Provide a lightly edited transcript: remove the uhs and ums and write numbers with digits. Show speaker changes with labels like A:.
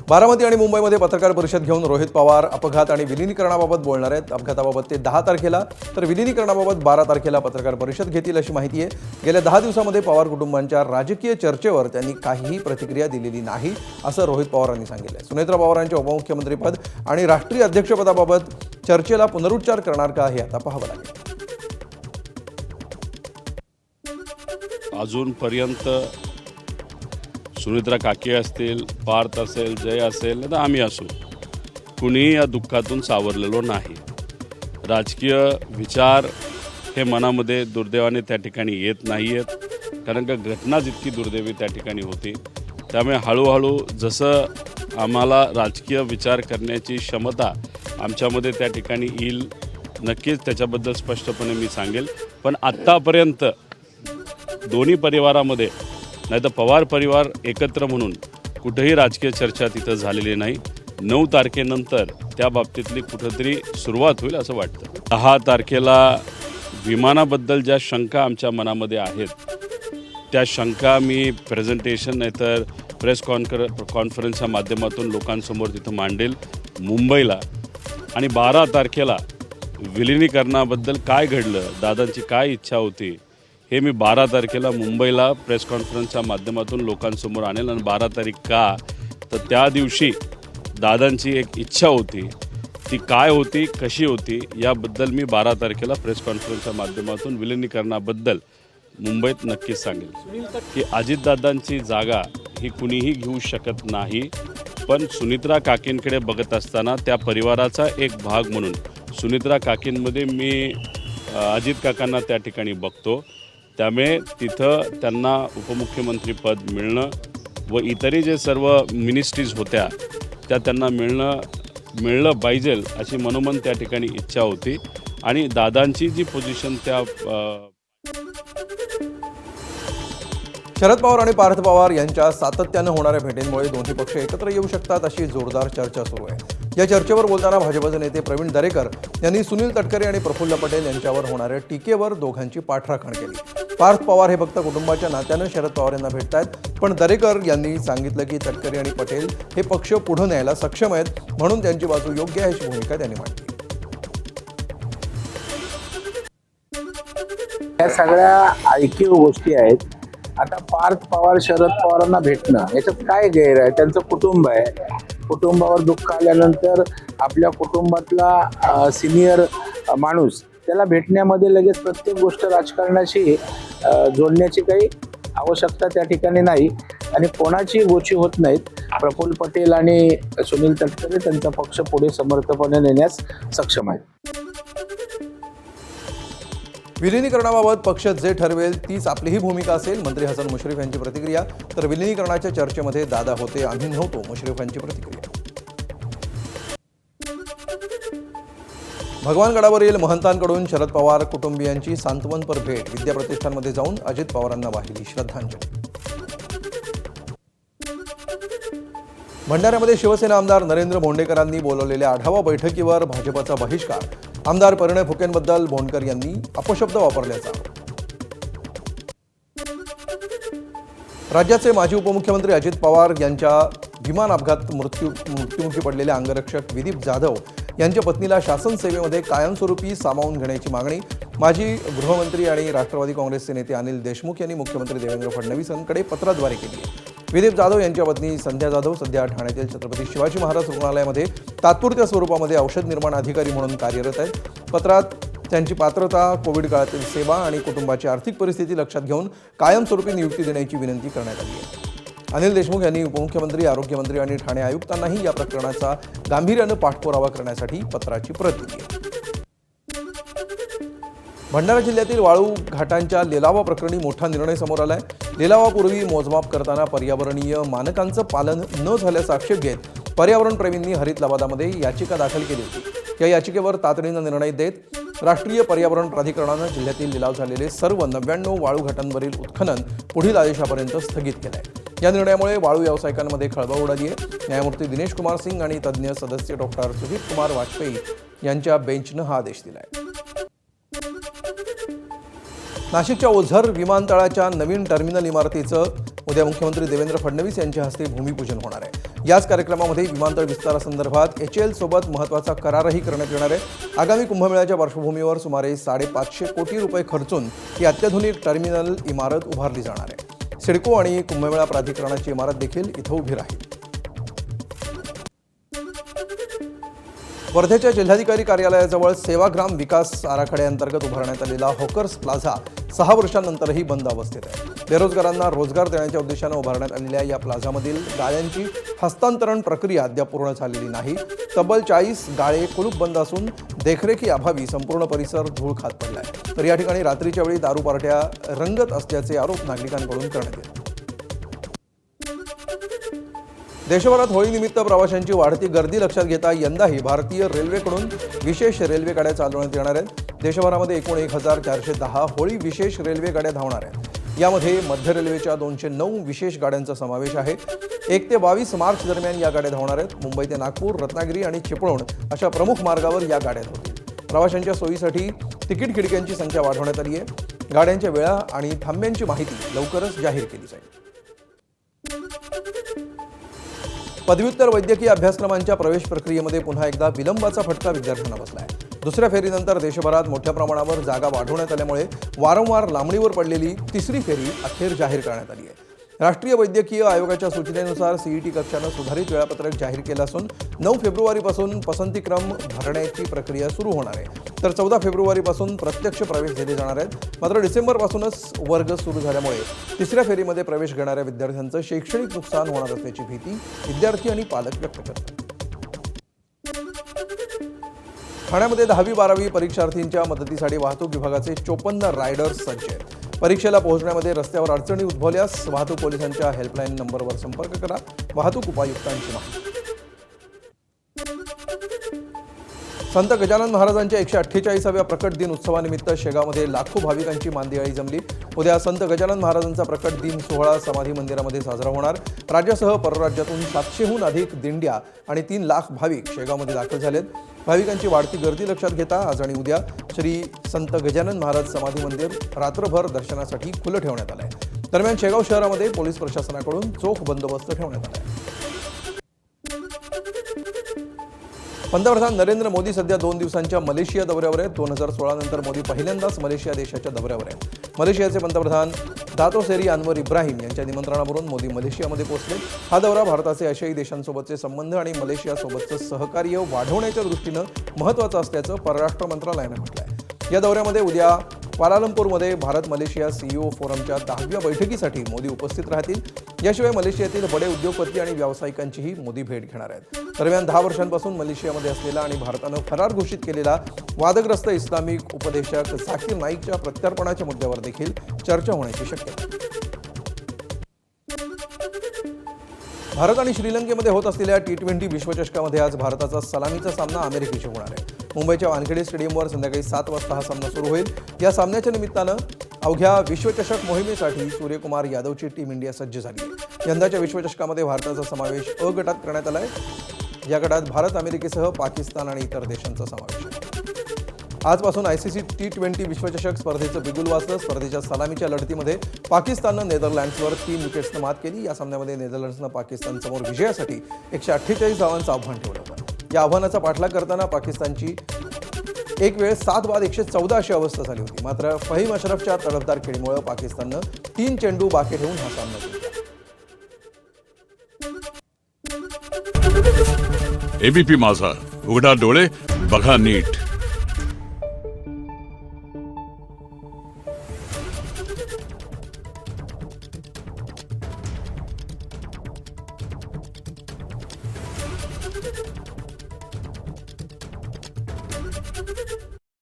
A: बारामती आणि मुंबईमध्ये पत्रकार परिषद घेऊन रोहित पवार अपघात आणि विलिनीकरणाबाबत बोलणार आहेत। अपघाताबाबत ते 10 तारखेला तर विलिनीकरणाबाबत 12 तारखेला पत्रकार परिषद घेतील अशी माहिती आहे। गेल्या 10 दिवसांमध्ये पवार कुटुंबांच्या राजकीय चर्चेवर त्यांनी काहीही प्रतिक्रिया दिलेली नाही असं रोहित पवारांनी सांगितलं। सुनेत्रा पवारांच्या उपमुख्यमंत्रीपद आणि राष्ट्रीय अध्यक्षपदाबाबत चर्चेला पुनरुच्चार करणार का हे आता पाहावं लागेल।
B: अजूनपर्यंत सुनेत्रा काकी असतील, पार्थ असेल, जय असेल तर आम्ही असू, कुणीही या दुःखातून सावरलेलो नाही। राजकीय विचार हे मनामध्ये दुर्दैवाने त्या ठिकाणी येत नाही आहेत, कारण का घटना जितकी दुर्दैवी त्या ठिकाणी होती। त्यामुळे हळूहळू जसं आम्हाला राजकीय विचार करण्याची क्षमता आमच्यामध्ये त्या ठिकाणी येईल, नक्कीच त्याच्याबद्दल स्पष्टपणे मी सांगेल। पण आत्तापर्यंत दोन्ही परिवारामध्ये नाही तर पवार परिवार एकत्र म्हणून कुठेही राजकीय चर्चा तिथं झालेली नाही। 9 तारखेनंतर त्या बाबतीतली कुठंतरी सुरुवात होईल असं वाटतं। 10 तारखेला विमानाबद्दल ज्या शंका आमच्या मनामध्ये आहेत त्या शंका मी प्रेझेंटेशन नाही तर प्रेस कॉन्फरन्सच्या माध्यमातून लोकांसमोर तिथं मांडेल मुंबईला। आणि 12 तारखेला विलिनीकरणाबद्दल काय घडलं, दादांची काय इच्छा होती हे मी 12 तारखेला मुंबईला प्रेस कॉन्फरन्सच्या माध्यमातून लोकांसमोर आणेल। आणि 12 तारीख का तर त्या दिवशी दादांची एक इच्छा होती, ती काय होती, कशी होती याबद्दल मी 12 तारखेला प्रेस कॉन्फरन्सच्या माध्यमातून विलिनीकरणाबद्दल मुंबईत नक्कीच सांगेल की अजितदादांची जागा ही कुणीही घेऊ शकत नाही। पण सुनेत्रा काकींकडे बघत असताना त्या परिवाराचा एक भाग म्हणून सुनेत्रा काकींमध्ये मी अजित काकांना त्या ठिकाणी बघतो। त्यामुळे तिथं त्यांना उपमुख्यमंत्रीपद मिळणं व इतरही जे सर्व मिनिस्ट्रीज होत्या त्या त्यांना मिळलं पाहिजे अशी मनोमन त्या ठिकाणी इच्छा होती। आणि दादांची जी पोझिशन त्या
A: शरद पवार आणि पार्थ पवार यांच्या सातत्यानं होणाऱ्या भेटींमुळे दोन्ही पक्ष एकत्र येऊ शकतात अशी जोरदार चर्चा सुरू आहे। या चर्चेवर बोलताना भाजपचे नेते प्रवीण दरेकर यांनी सुनील तटकरे आणि प्रफुल्ल पटेल यांच्यावर होणाऱ्या टीकेवर दोघांची पाठराखण केली। पार्थ पवार हे फक्त कुटुंबाच्या नात्यानं शरद पवार यांना भेटतायत, पण दरेकर यांनी सांगितलं की तटकरे आणि पटेल हे पक्ष पुढे न्यायला सक्षम आहेत, म्हणून त्यांची बाजू योग्य आहे अशी भूमिका त्यांनी मांडली।
C: या सगळ्या ऐकीव गोष्टी आहेत। आता पार्थ पवार शरद पवारांना भेटणं याच्यात काय गैर आहे? त्यांचं कुटुंब आहे, कुटुंबावर दुःख आल्यानंतर आपल्या कुटुंबातला सिनियर माणूस त्याला भेटण्यामध्ये लगेच प्रत्येक गोष्ट राजकारणाशी जोडण्याची काही आवश्यकता त्या ठिकाणी नाही आणि कोणाची गोची होत नाहीत। प्रफुल्ल पटेल आणि सुनील तटकरे त्यांचा पक्ष पुढे समर्थपणे नेण्यास सक्षम आहेत।
A: विलिनीकरणाबाबत पक्ष जे ठरवेल तीच आपलीही भूमिका असेल, मंत्री हसन मुश्रीफ यांची प्रतिक्रिया। तर विलिनीकरणाच्या चर्चेमध्ये दादा होते, आम्ही नव्हतो, मुश्रीफ यांची प्रतिक्रिया। भगवानगडावरील महंतांकडून शरद पवार कुटुंबियांची सांत्वनपर भेट। विद्याप्रतिष्ठानमध्ये जाऊन अजित पवारांना वाहिली श्रद्धांजली। भंडाऱ्यामध्ये शिवसेना आमदार नरेंद्र भोंडेकरांनी बोलवलेल्या आढावा बैठकीवर भाजपचा बहिष्कार। आमदार परिणय फुकेंबद्दल भोंडकर यांनी अपशब्द वापरल्याचा राज्याचे माजी उपमुख्यमंत्री अजित पवार यांच्या विमान अपघात मृत्युमुखी पडलेल्या अंगरक्षक विदीप जाधव यांच्या पत्नीला शासन सेवेमध्ये कायमस्वरूपी सामावून घेण्याची मागणी माजी गृहमंत्री आणि राष्ट्रवादी काँग्रेसचे नेते अनिल देशमुख यांनी मुख्यमंत्री देवेंद्र फडणवीस यांच्याकडे पत्राद्वारे केली आहे। विदीप जाधव यांच्या पत्नी संध्या जाधव सध्या ठाण्यातील छत्रपती शिवाजी महाराज रुग्णालयामध्ये तात्पुरत्या स्वरूपामध्ये औषध निर्माण अधिकारी म्हणून कार्यरत आहेत। पत्रात त्यांची पात्रता, कोविड काळातील सेवा आणि कुटुंबाची आर्थिक परिस्थिती लक्षात घेऊन कायमस्वरूपी नियुक्ती देण्याची विनंती करण्यात आली आहे। अनिल देशमुख यांनी उपमुख्यमंत्री, आरोग्यमंत्री आणि ठाणे आयुक्तांनाही या प्रकरणाचा गांभीर्यानं पाठपुरावा करण्यासाठी पत्राची प्रत दिली आहे। भंडारा जिल्ह्यातील वाळू घाटांच्या लिलावाप्रकरणी मोठा निर्णय समोर आलाय। लिलावापूर्वी मोजमाप करताना पर्यावरणीय मानकांचं पालन न झाल्याचा आक्षेप घेत पर्यावरणप्रेमींनी हरित लवादामध्ये याचिका दाखल केली होती। या याचिकेवर तातडीनं निर्णय देत राष्ट्रीय पर्यावरण प्राधिकरणानं जिल्ह्यातील लिलाव झालेले सर्व 99 वाळू घाटांवरील उत्खनन पुढील आदेशापर्यंत स्थगित केलं आहे। या निर्णयामुळे वाळू व्यावसायिकांमध्ये खळबळ उडाली आहे। न्यायमूर्ती दिनेश कुमार सिंग आणि तज्ज्ञ सदस्य डॉक्टर सुदीप कुमार वाजपेयी यांच्या बेंचनं हा आदेश दिला आहे। नाशिकच्या ओझर विमानतळाच्या नवीन टर्मिनल इमारतीचं उद्या मुख्यमंत्री देवेंद्र फडणवीस यांच्या हस्ते भूमिपूजन होणार आहे। याच कार्यक्रमामध्ये विमानतळ विस्तारासंदर्भात HAL सोबत महत्त्वाचा करारही करण्यात येणार आहे। आगामी कुंभमेळ्याच्या पार्श्वभूमीवर सुमारे 550 कोटी रुपये खर्चून ही अत्याधुनिक टर्मिनल इमारत उभारली जाणार आहे। सिडको आणि कुंभमेळा प्राधिकरणाची इमारत देखील इथं उभी राहील। वर्धेच्या जिल्हाधिकारी कार्यालयाजवळ सेवाग्राम विकास आराखड्याअंतर्गत उभारण्यात आलेला हॉकर्स प्लाझा 6 वर्षांनंतरही बंद अवस्थेत आहे। बेरोजगारांना रोजगार देण्याच्या उद्देशानं उभारण्यात आलेल्या या प्लाझामधील गाळ्यांची हस्तांतरण प्रक्रिया अद्याप पूर्ण झालेली नाही। तब्बल 40 गाळे कुलूपबंद असून देखरेखीअभावी संपूर्ण परिसर धूळ खात पडलाय। तर या ठिकाणी रात्रीच्या वेळी दारू पार्ट्या रंगत असल्याचे आरोप नागरिकांकडून करण्यात येतात। देशभरात होळीनिमित्त प्रवाशांची वाढती गर्दी लक्षात घेता यंदाही भारतीय रेल्वेकडून विशेष रेल्वे गाड्या चालवण्यात येणार आहेत। देशभरामध्ये एकूण 1410 होळी विशेष रेल्वे गाड्या धावणार आहेत। यामध्ये मध्य रेल्वेच्या 209 विशेष गाड्यांचा समावेश आहे। 1 ते 22 मार्च दरम्यान या गाड्या धावणार आहेत। मुंबई ते नागपूर, रत्नागिरी आणि चिपळूण अशा प्रमुख मार्गावर या गाड्या धावतील। प्रवाशांच्या सोयीसाठी तिकीट खिडक्यांची संख्या वाढवण्यात आली आहे। गाड्यांच्या वेळा आणि थांब्यांची माहिती लवकरच जाहीर केली जाईल। पदव्युत्तर वैद्यकीय अभ्यासक्रमांच्या प्रवेश प्रक्रियेमध्ये पुन्हा एकदा विलंबाचा फटका विद्यार्थ्यांना बसला आहे। दुसऱ्या फेरीनंतर देशभरात मोठ्या प्रमाणावर जागा वाढवण्यात आल्यामुळे वारंवार लांबणीवर पडलेली तिसरी फेरी अखेर जाहीर करण्यात आली आहे। राष्ट्रीय वैद्यकीय आयोगाच्या सूचनेनुसार CET कक्षानं सुधारित वेळापत्रक जाहीर केलं असून 9 फेब्रुवारीपासून पसंतीक्रम भरण्याची प्रक्रिया सुरू होणार आहे। तर 14 फेब्रुवारीपासून प्रत्यक्ष प्रवेश दिले जाणार आहेत। मात्र डिसेंबरपासूनच वर्ग सुरू झाल्यामुळे तिसऱ्या फेरीमध्ये प्रवेश घेणाऱ्या विद्यार्थ्यांचं शैक्षणिक नुकसान होणार असल्याची भीती विद्यार्थी आणि पालक व्यक्त करतात। ठाण्यामध्ये 10वी-12वी परीक्षार्थींच्या मदतीसाठी वाहतूक विभागाचे 54 रायडर्स सज्ज आहेत। परीक्षेला पोहोचण्यामध्ये रस्त्यावर अडचणी उद्भवल्यास वाहतूक पोलिसांच्या हेल्पलाईन नंबरवर संपर्क करा। वाहतूक उपायुक्तांची माहिती। संत गजानन महाराजांच्या 148व्या प्रकट दिन उत्सवानिमित्त शेगावमध्ये लाखो भाविकांची मांदियाळी जमली। उद्या संत गजानन महाराजांचा प्रकट दिन सोहळा समाधी मंदिरामध्ये साजरा होणार। राज्यासह परराज्यातून 700हून अधिक दिंड्या आणि 3 लाख भाविक शेगावमध्ये दाखल झालेत। भाविकांची वाढती गर्दी लक्षात घेता आज आणि उद्या श्री संत गजानन महाराज समाधी मंदिर रात्रभर दर्शनासाठी खुलं ठेवण्यात आलं आहे। दरम्यान शेगाव शहरामध्ये पोलीस प्रशासनाकडून चोख बंदोबस्त ठेवण्यात आला आहे। पंतप्रधान नरेंद्र मोदी सध्या 2 दिवसांच्या मलेशिया दौऱ्यावर आहेत। 2016 नंतर मोदी पहिल्यांदाच मलेशिया देशाच्या दौऱ्यावर आहेत। मलेशियाचे पंतप्रधान दातो सेरी अनवर इब्राहिम यांच्या निमंत्रणावरून मोदी मलेशियामध्ये पोहोचले। हा दौरा भारताचे आशियाई देशांसोबतचे संबंध आणि मलेशियासोबतचं सहकार्य वाढवण्याच्या दृष्टीनं महत्त्वाचं असल्याचं परराष्ट्र मंत्रालयानं म्हटलं आहे। या दौऱ्यामध्ये उद्या क्वालालंपूरमध्ये भारत मलेशिया CEO फोरमच्या 10व्या बैठकीसाठी मोदी उपस्थित राहतील। याशिवाय मलेशियातील बडे उद्योगपती आणि व्यावसायिकांचीही मोदी भेट घेणार आहेत। दरम्यान 10 वर्षांपासून मलेशियामध्ये असलेला आणि भारतानं फरार घोषित केलेला वादग्रस्त इस्लामिक उपदेशक झाकीर नाईकच्या प्रत्यार्पणाच्या मुद्द्यावर देखील चर्चा होण्याची शक्यता आहे। भारत आणि श्रीलंकेमध्ये होत असलेल्या T20 विश्वचषकामध्ये आज भारताचा सलामीचा सामना अमेरिकेशी होणार आहे। मुंबईच्या वानखेडे स्टेडियमवर संध्याकाळी 7 वाजता हा सामना सुरू होईल। या सामन्याच्या निमित्तानं अवघ्या विश्वचषक मोहिमेसाठी सूर्यकुमार यादवची टीम इंडिया सज्ज झाली आहे। यंदाच्या विश्वचषकामध्ये भारताचा समावेश अ गटात करण्यात आला आहे। या गटात भारत, अमेरिकेसह पाकिस्तान आणि इतर देशांचा समावेश आहे। आजपासून ICC T20 विश्वचषक स्पर्धेचं बिगुल वाजलं। स्पर्धेच्या सलामीच्या लढतीमध्ये पाकिस्ताननं नेदरलँड्सवर 3 विकेट्सनं मात केली। या सामन्यामध्ये नेदरलँड्सनं पाकिस्तानसमोर विजयासाठी 148 धावांचं आव्हान ठेवलं होतं। या आव्हानाचा पाठलाग करताना पाकिस्तानची एक वेळ 7 बाद 114 अशी अवस्था झाली होती। मात्र फहीम अशरफच्या तडफदार खेळीमुळे पाकिस्ताननं 3 चेंडू बाकी ठेवून हा सामना जिंकला।
D: ABP माझा, उघडा डोळे बघा नीट।